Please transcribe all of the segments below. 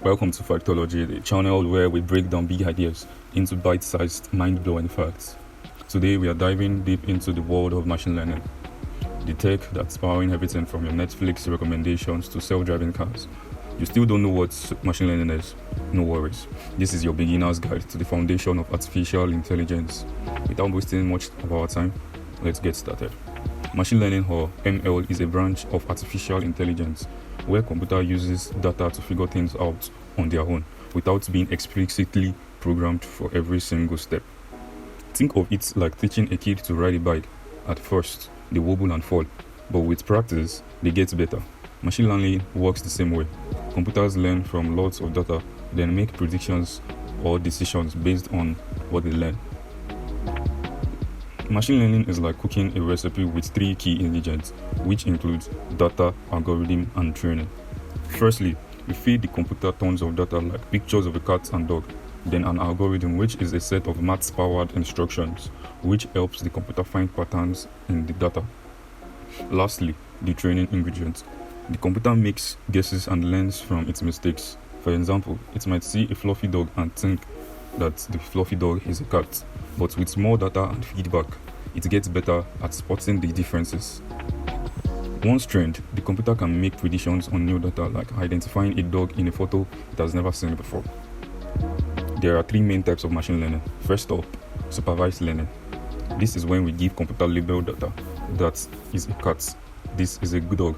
Welcome to Factology, the channel where we break down big ideas into bite-sized, mind-blowing facts. Today we are diving deep into the world of machine learning, the tech that's powering everything from your Netflix recommendations to self-driving cars. You still don't know what machine learning is? No worries. This is your beginner's guide to the foundation of artificial intelligence. Without wasting much of our time, let's get started. Machine learning, or ML, is a branch of artificial intelligence where computer uses data to figure things out on their own without being explicitly programmed for every single step. Think of it like teaching a kid to ride a bike. At first, they wobble and fall, but with practice, they get better. Machine learning works the same way. Computers learn from lots of data, then make predictions or decisions based on what they learn. Machine learning is like cooking a recipe with three key ingredients, which includes data, algorithm, and training. Firstly, we feed the computer tons of data like pictures of a cat and dog, then an algorithm, which is a set of maths-powered instructions, which helps the computer find patterns in the data. Lastly, the training ingredient. The computer makes guesses and learns from its mistakes. For example, it might see a fluffy dog and think that the fluffy dog is a cat. But with more data and feedback, it gets better at spotting the differences. Once trained, the computer can make predictions on new data, like identifying a dog in a photo it has never seen before. There are three main types of machine learning. First up, supervised learning. This is when we give computer labeled data. That is a cat. This is a dog.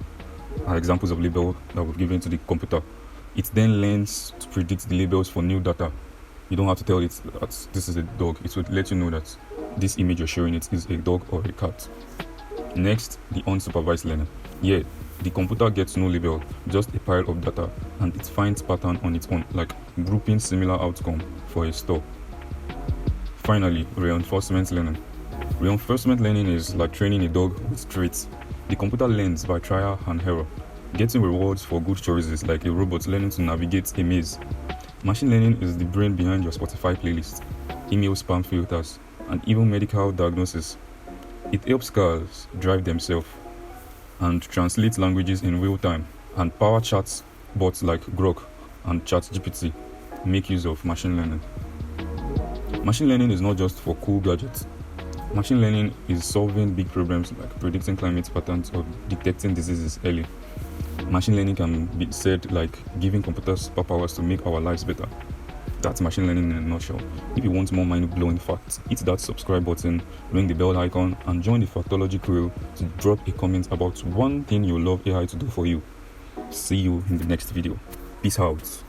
Are examples of label that we've given to the computer. It then learns to predict the labels for new data. You don't have to tell it that this is a dog. It will let you know that this image you're showing it is a dog or a cat. Next, the unsupervised learning. Here, the computer gets no label, just a pile of data, and it finds pattern on its own, like grouping similar outcome for a store. Finally, reinforcement learning. Reinforcement learning is like training a dog with traits. The computer learns by trial and error, getting rewards for good choices, like a robot learning to navigate a maze. Machine learning is the brain behind your Spotify playlist, email spam filters, and even medical diagnosis. It helps cars drive themselves and translate languages in real time, and power chats bots like Grok and ChatGPT make use of machine learning. Machine learning is not just for cool gadgets. Machine learning is solving big problems like predicting climate patterns or detecting diseases early. Machine learning can be said like giving computers superpowers to make our lives better. That's machine learning in a nutshell. If you want more mind-blowing facts, hit that subscribe button, ring the bell icon, and join the Factology crew to drop a comment about one thing you love AI to do for you. See you in the next video. Peace out.